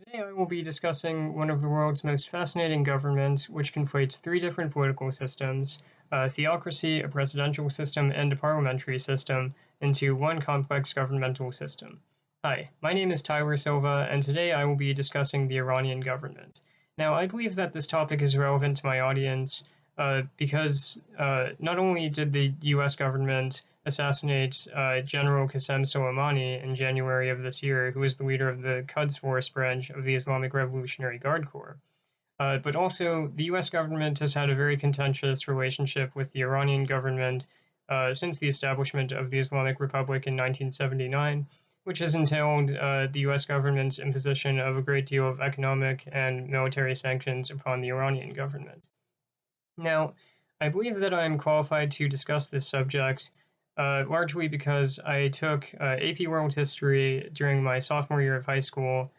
Today I will be discussing one of the world's most fascinating governments, which conflates three different political systems, a theocracy, a presidential system, and a parliamentary system, into one complex governmental system. Hi, my name is Tyler Silva, and today I will be discussing the Iranian government. Now, I believe that this topic is relevant to my audience because not only did the US government assassinate General Qasem Soleimani in January of this year, who was the leader of the Quds Force branch of the Islamic Revolutionary Guard Corps, but also the US government has had a very contentious relationship with the Iranian government since the establishment of the Islamic Republic in 1979, which has entailed the US government's imposition of a great deal of economic and military sanctions upon the Iranian government. Now, I believe that I'm qualified to discuss this subject largely because I took AP World History during my sophomore year of high school,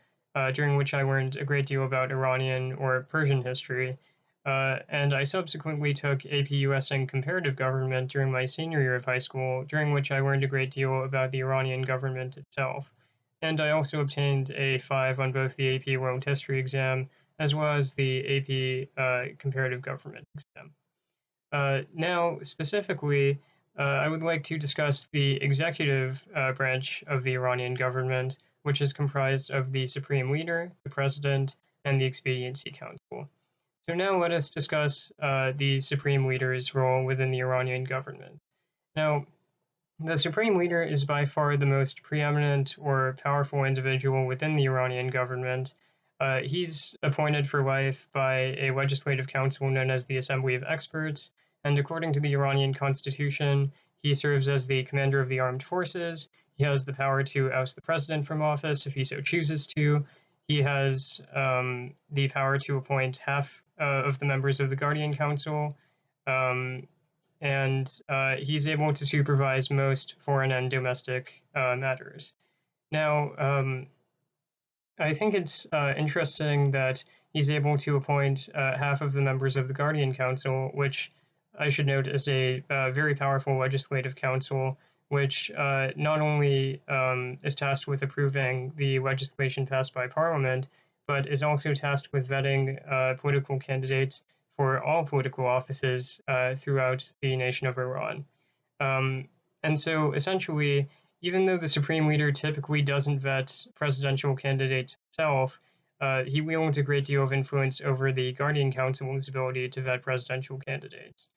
during which I learned a great deal about Iranian or Persian history, and I subsequently took AP US and Comparative Government during my senior year of high school, during which I learned a great deal about the Iranian government itself. And I also obtained a 5 on both the AP World History exam as well as the AP Comparative Government exam. Now, specifically, I would like to discuss the executive branch of the Iranian government, which is comprised of the Supreme Leader, the President, and the Expediency Council. So now let us discuss the Supreme Leader's role within the Iranian government. Now, the Supreme Leader is by far the most preeminent or powerful individual within the Iranian government. He's appointed for life by a legislative council known as the Assembly of Experts, and according to the Iranian constitution, he serves as the commander of the armed forces. He has the power to oust the president from office if he so chooses to. He has the power to appoint half of the members of the Guardian Council. Um, and he's able to supervise most foreign and domestic matters. Now, I think it's interesting that he's able to appoint half of the members of the Guardian Council, which I should note is a very powerful legislative council, which not only is tasked with approving the legislation passed by Parliament, but is also tasked with vetting political candidates for all political offices throughout the nation of Iran. Um, and so essentially, even though the Supreme Leader typically doesn't vet presidential candidates himself, he wields a great deal of influence over the Guardian Council's ability to vet presidential candidates.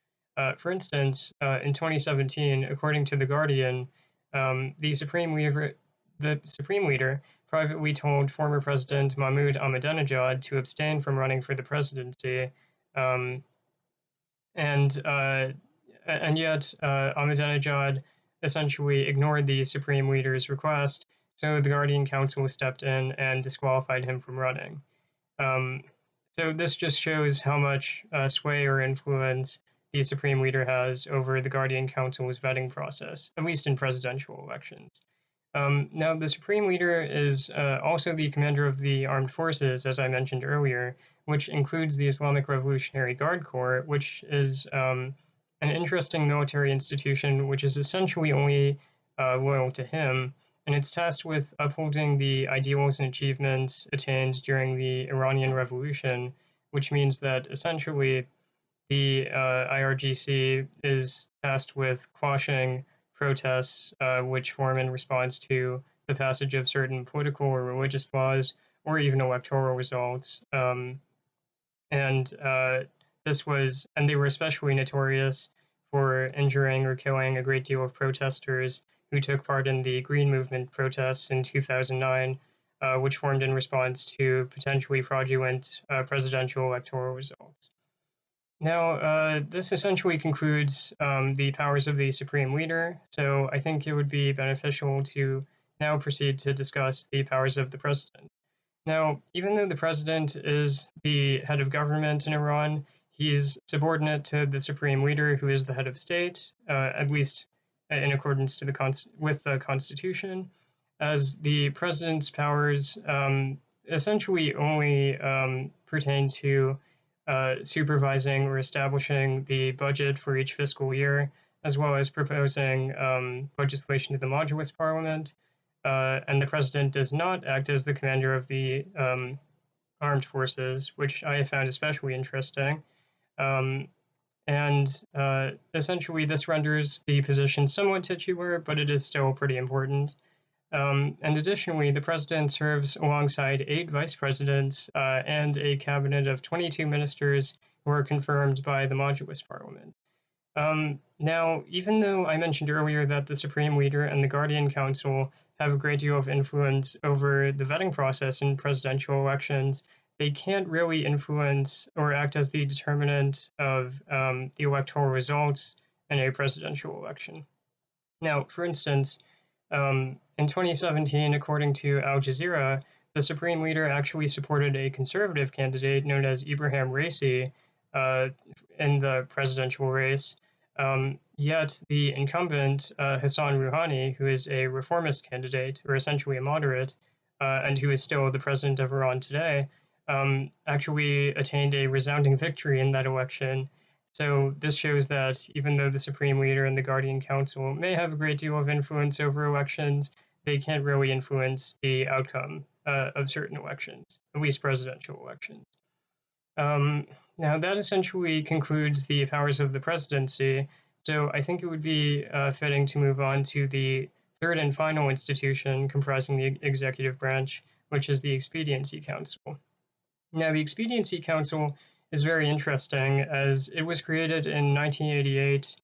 For instance, in 2017, according to The Guardian, the Supreme Leader privately told former President Mahmoud Ahmadinejad to abstain from running for the presidency, um, and uh, and yet Ahmadinejad essentially ignored the Supreme Leader's request, so the Guardian Council stepped in and disqualified him from running. Um, so this just shows how much sway or influence the Supreme Leader has over the Guardian Council's vetting process, at least in presidential elections. Now, the Supreme Leader is also the commander of the armed forces, as I mentioned earlier, which includes the Islamic Revolutionary Guard Corps, which is an interesting military institution which is essentially only loyal to him, and it's tasked with upholding the ideals and achievements attained during the Iranian Revolution, which means that essentially the IRGC is tasked with quashing protests which form in response to the passage of certain political or religious laws or even electoral results. And and they were especially notorious for injuring or killing a great deal of protesters who took part in the Green Movement protests in 2009, which formed in response to potentially fraudulent presidential electoral results. Now, this essentially concludes the powers of the Supreme Leader, so I think it would be beneficial to now proceed to discuss the powers of the President. Now, even though the President is the head of government in Iran, he's subordinate to the Supreme Leader, who is the head of state, at least in accordance to with the Constitution, as the President's powers essentially only pertain to supervising or establishing the budget for each fiscal year, as well as proposing legislation to the modulus parliament, and the president does not act as the commander of the armed forces, which I found especially interesting. Um, and essentially, this renders the position somewhat titular, but it is still pretty important. And additionally, the president serves alongside 8 vice presidents and a cabinet of 22 ministers who are confirmed by the modulus parliament. Now, even though I mentioned earlier that the Supreme Leader and the Guardian Council have a great deal of influence over the vetting process in presidential elections, they can't really influence or act as the determinant of the electoral results in a presidential election. Now, for instance, in 2017, according to Al Jazeera, the Supreme Leader actually supported a conservative candidate known as Ibrahim Raisi uh, in the presidential race. Yet the incumbent, Hassan Rouhani, who is a reformist candidate, or essentially a moderate, and who is still the president of Iran today, actually attained a resounding victory in that election. So this shows that even though the Supreme Leader and the Guardian Council may have a great deal of influence over elections, they can't really influence the outcome of certain elections, at least presidential elections. Um, Now, that essentially concludes the powers of the presidency, so I think it would be fitting to move on to the third and final institution comprising the executive branch, which is the Expediency Council. Now, the Expediency Council is very interesting as it was created in 1988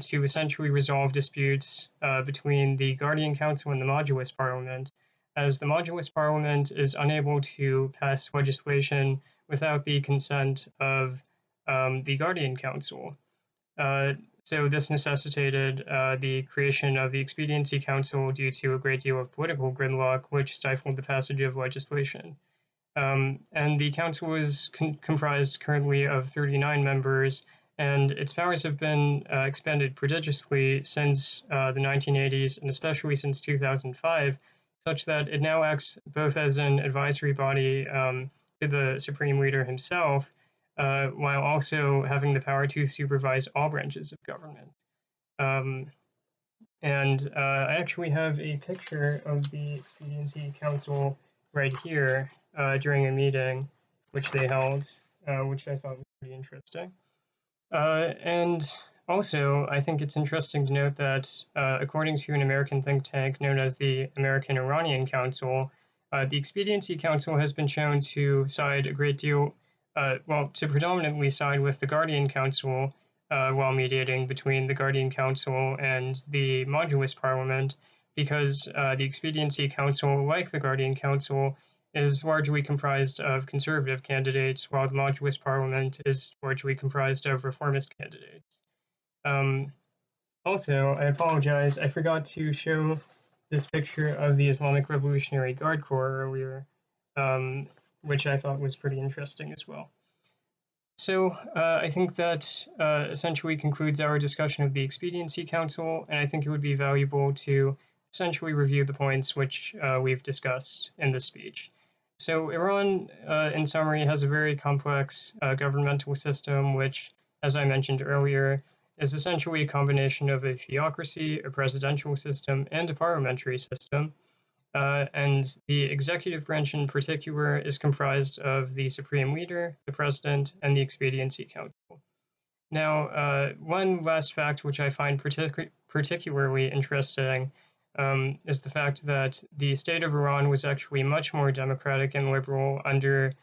to essentially resolve disputes between the Guardian Council and the Modulus Parliament, as the Modulus Parliament is unable to pass legislation without the consent of the Guardian Council. Uh, so this necessitated the creation of the Expediency Council due to a great deal of political gridlock, which stifled the passage of legislation. And the council is comprised currently of 39 members, and its powers have been expanded prodigiously since the 1980s, and especially since 2005, such that it now acts both as an advisory body to the Supreme Leader himself, while also having the power to supervise all branches of government. Um, and I actually have a picture of the Expediency Council right here during a meeting which they held, which I thought was pretty interesting. And also, I think it's interesting to note that according to an American think tank known as the American Iranian Council, the Expediency Council has been shown to side a great deal, to predominantly side with the Guardian Council while mediating between the Guardian Council and the Modulus Parliament, because the Expediency Council, like the Guardian Council, is largely comprised of conservative candidates, while the Modulus Parliament is largely comprised of reformist candidates. Um, Also, I apologize, I forgot to show this picture of the Islamic Revolutionary Guard Corps earlier, um, which I thought was pretty interesting as well. So I think that essentially concludes our discussion of the Expediency Council, and I think it would be valuable to essentially review the points which we've discussed in this speech. So Iran, in summary, has a very complex governmental system, which, as I mentioned earlier, is essentially a combination of a theocracy, a presidential system, and a parliamentary system. And the executive branch in particular is comprised of the Supreme Leader, the President, and the Expediency Council. Now, one last fact which I find particularly interesting is the fact that the state of Iran was actually much more democratic and liberal under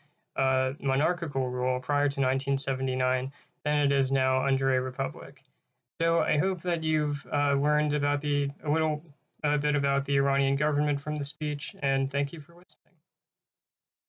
monarchical rule prior to 1979 than it is now under a republic. So I hope that you've learned about a bit about the Iranian government from the speech, and thank you for listening.